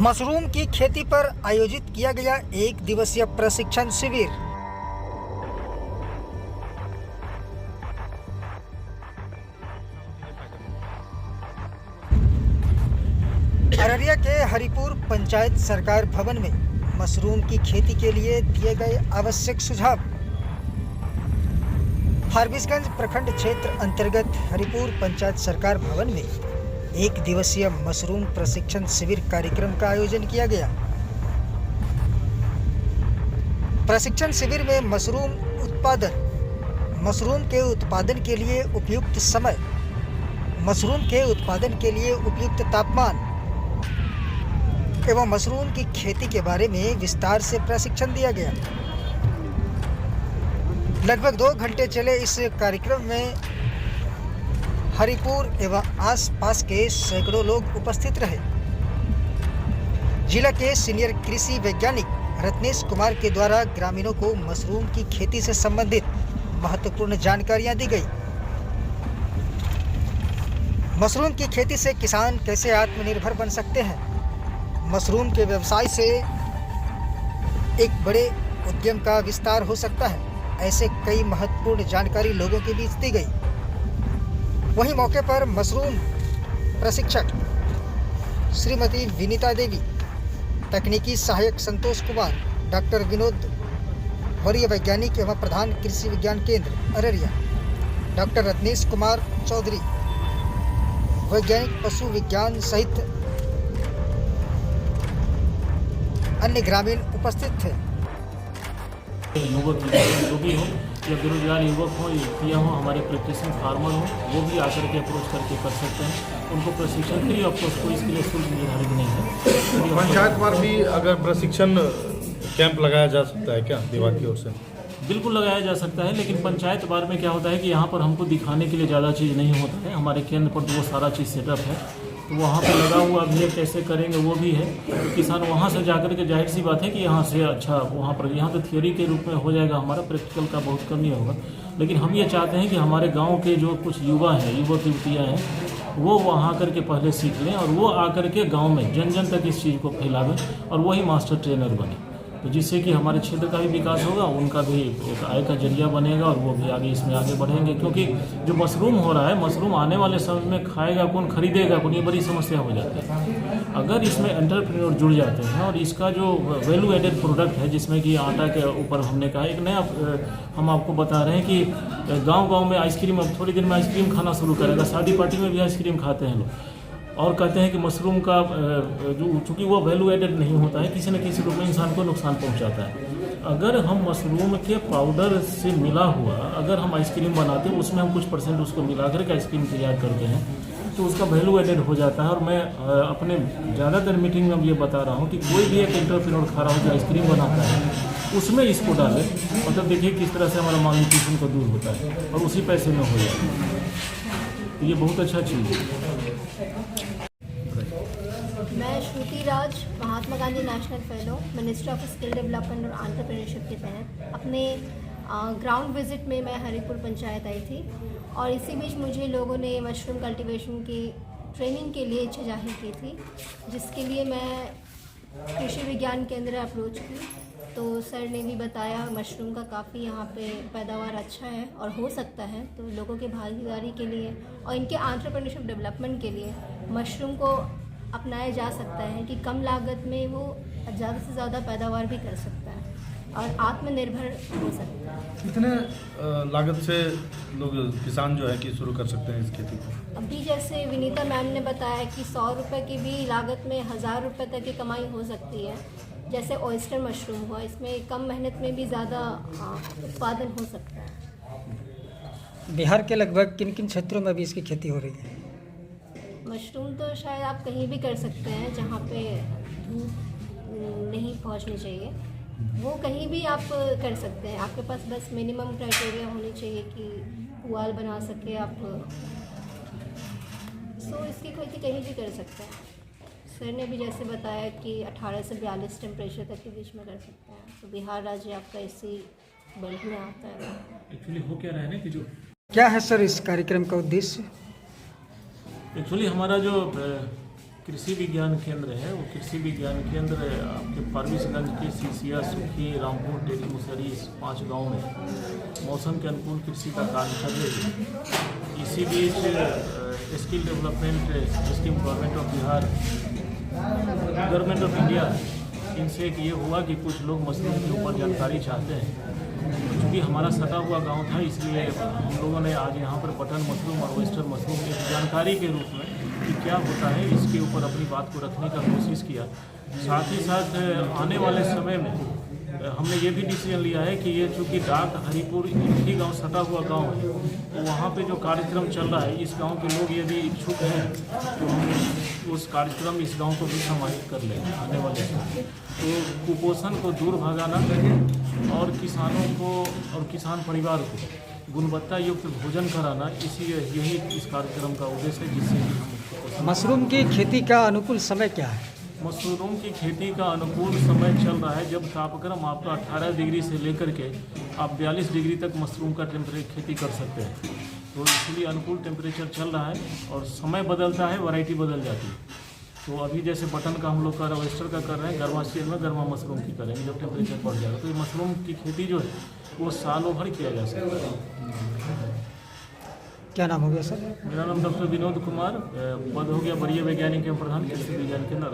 Mushroom की खेती पर आयोजित किया गया 1 दिवसीय प्रशिक्षण शिविर। अररिया के हरिपुर पंचायत सरकार भवन में मशरूम की खेती के लिए दिए गए आवश्यक सुझाव। फारबिसगंज प्रखंड क्षेत्र अंतर्गत हरिपुर पंचायत सरकार भवन में 1 दिवसीय मशरूम प्रशिक्षण शिविर कार्यक्रम का आयोजन किया गया। प्रशिक्षण शिविर में मशरूम के उत्पादन के लिए उपयुक्त समय, मशरूम के उत्पादन के लिए उपयुक्त तापमान एवं मशरूम की खेती के बारे में विस्तार से प्रशिक्षण दिया गया। लगभग 2 घंटे चले इस कार्यक्रम में हरिपुर एवं आसपास के सैकड़ों लोग उपस्थित रहे। जिला के सीनियर कृषि वैज्ञानिक रत्नेश कुमार के द्वारा ग्रामीणों को मशरूम की खेती से संबंधित महत्वपूर्ण जानकारियां दी गई। मशरूम की खेती से किसान कैसे आत्मनिर्भर बन सकते हैं, मशरूम के व्यवसाय से एक बड़े उद्यम का विस्तार हो सकता है, ऐसे कई महत्वपूर्ण जानकारी लोगों के बीच दी गई। वहीं मौके पर मशरूम प्रशिक्षक श्रीमती विनीता देवी, तकनीकी सहायक संतोष कुमार, डॉक्टर विनोद, वरीय वैज्ञानिक एवं प्रधान कृषि विज्ञान केंद्र अररिया, डॉक्टर रत्नेश कुमार चौधरी, वैज्ञानिक पशु विज्ञान सहित अन्य ग्रामीण उपस्थित थे। युवक जो भी हो या बेरोजगार युवक हो या हो, हमारे प्रैक्टिसिंग फार्मर हो, वो भी आकर के अप्रोच करके कर सकते हैं। उनको प्रशिक्षण फ्री ऑफ कॉस्ट, कोई इसके लिए शुल्क निर्धारित नहीं है। पंचायत पर भी अगर प्रशिक्षण कैंप लगाया जा सकता है क्या विभाग की ओर से? बिल्कुल लगाया जा सकता है, लेकिन पंचायत बार में क्या होता है कि यहाँ पर हमको दिखाने के लिए ज़्यादा चीज़ नहीं होता है। हमारे केंद्र पर तो वो सारा चीज़ सेटअप है, तो वहाँ पे लगा हुआ भी है, कैसे करेंगे वो भी है। तो किसान वहाँ से जाकर के, जाहिर सी बात है कि यहाँ से अच्छा वहाँ पर, यहाँ तो थियोरी के रूप में हो जाएगा, हमारा प्रैक्टिकल का बहुत कम ही होगा। लेकिन हम ये चाहते हैं कि हमारे गांव के जो कुछ युवा हैं, युवक युवतियाँ हैं, वो वहाँ आकर के पहले सीख लें और वो आकर के गाँव में जन जन तक इस चीज़ को फैलावें और वही मास्टर ट्रेनर बने, तो जिससे कि हमारे क्षेत्र का भी विकास होगा, उनका भी एक आय का जरिया बनेगा और वो भी आगे इसमें आगे बढ़ेंगे। क्योंकि जो मशरूम हो रहा है, मशरूम आने वाले समय में खाएगा कौन, खरीदेगा कौन, ये बड़ी समस्या हो जाती है। अगर इसमें एंटरप्रेन्योर जुड़ जाते हैं और इसका जो वैल्यू एडेड प्रोडक्ट है, जिसमें कि आटा के ऊपर हमने कहा एक नया, हम आपको बता रहे हैं कि गाँव में आइसक्रीम, अब थोड़ी देर में आइसक्रीम खाना शुरू करेगा, शादी पार्टी में भी आइसक्रीम खाते हैं लोग, और कहते हैं कि मशरूम का जो चूँकि वो वैल्यू एडेड नहीं होता है, किसी न किसी रूप में इंसान को नुकसान पहुंचाता है। अगर हम मशरूम के पाउडर से मिला हुआ अगर हम आइसक्रीम बनाते हैं, उसमें हम कुछ % उसको मिला करके आइसक्रीम तैयार करते हैं, तो उसका वैल्यू एडेड हो जाता है। और मैं अपने ज़्यादातर मीटिंग में ये बता रहा हूँ कि कोई भी एक एंटरप्रेन्योर खा रहा हो जो आइसक्रीम बनाता है, उसमें इसको डालें, मतलब देखिए किस तरह से हमारा मालन्यूट्रिशन का दूर होता है और उसी पैसे में हो जाता है। तो ये बहुत अच्छा चीज़ है। मैं Shruti Raj, Mahatma Gandhi national fellow, ministry of skill development और एंटरप्रेन्योरशिप के तहत अपने ग्राउंड विजिट में मैं हरिपुर पंचायत आई थी, और इसी बीच मुझे लोगों ने मशरूम कल्टीवेशन की ट्रेनिंग के लिए इच्छा जाहिर की थी, जिसके लिए मैं कृषि विज्ञान केंद्र अप्रोच की। तो सर ने भी बताया मशरूम का काफ़ी यहाँ पे पैदावार अच्छा है और हो सकता है, तो लोगों की भागीदारी के लिए और इनके एंटरप्रेन्योरशिप डेवलपमेंट के लिए मशरूम को अपनाया जा सकता है कि कम लागत में वो ज़्यादा से ज़्यादा पैदावार भी कर सकता है और आत्मनिर्भर हो सकता है। कितने लागत से लोग, किसान जो है कि शुरू कर सकते हैं इस खेती को? अभी जैसे विनीता मैम ने बताया कि 100 रुपये की भी लागत में 1000 रुपये तक की कमाई हो सकती है। जैसे ऑयस्टर मशरूम हुआ, इसमें कम मेहनत में भी ज़्यादा उत्पादन हो सकता है। बिहार के लगभग किन किन क्षेत्रों में भी इसकी खेती हो रही है? मशरूम तो शायद आप कहीं भी कर सकते हैं जहाँ पे धूप नहीं पहुँचनी चाहिए, वो कहीं भी आप कर सकते हैं। आपके पास बस मिनिमम क्राइटेरिया होनी चाहिए कि पुआल बना सके आप, सो इसकी खेती कहीं भी कर सकते हैं। सर ने भी जैसे बताया कि 18 से 42 टेम्परेचर तक के बीच में कर सकते हैं, तो बिहार राज्य आपका इसी बेल्ट में आता है। एक्चुअली हो क्या रहा है ना कि जो क्या है सर इस कार्यक्रम का उद्देश्य? एक्चुअली हमारा जो कृषि विज्ञान केंद्र है। वो कृषि विज्ञान केंद्र आपके फारबिसगंज के सीसिया, सुखी, रामपुर, टेरी, मुसरी, इस 5 गाँव में मौसम के अनुकूल कृषि का कार्य कर रही है। इसी बीच skill development scheme government of Bihar, government of India, इनसे एक ये हुआ कि कुछ लोग मशरूम के ऊपर जानकारी चाहते हैं। क्योंकि हमारा सटा हुआ गांव था, इसलिए हम लोगों ने आज यहाँ पर बटन मशरूम और वेस्टर्न मशरूम एक जानकारी के रूप में कि क्या होता है इसके ऊपर अपनी बात को रखने का कोशिश किया। साथ ही साथ आने वाले समय में हमने ये भी डिसीजन लिया है कि ये चूँकि डाक हरिपुर एक ही गाँव सटा हुआ गाँव है, तो वहाँ पे जो कार्यक्रम चल रहा है, इस गाँव के लोग यदि इच्छुक हैं तो हम उस कार्यक्रम इस गाँव को भी समाहित कर लेंगे आने वाले समय। तो कुपोषण को दूर भगाना और किसानों को और किसान परिवार को गुणवत्ता युक्त भोजन कराना, यही इस कार्यक्रम का उद्देश्य है, जिससे कि हम मशरूम की खेती का अनुकूल समय क्या है? मशरूम की खेती का अनुकूल समय चल रहा है जब तापक्रम आपका 18 डिग्री से लेकर के आप 42 डिग्री तक मशरूम का खेती कर सकते हैं। तो इसलिए अनुकूल टेम्परेचर चल रहा है और समय बदलता है, वैरायटी बदल जाती है। तो अभी जैसे बटन का हम लोग कर वेस्टर का कर रहे हैं, गर्मा सीजन में गर्मा मशरूम की करेंगे जब टेम्परेचर बढ़ जाएगा। तो ये मशरूम की खेती जो है वो सालों भर किया जा सकता है। क्या नाम हो गया सर? मेरा नाम डॉक्टर विनोद कुमार, पद हो गया वरीय वैज्ञानिक एवं प्रधान कृषि विज्ञान केंद्र।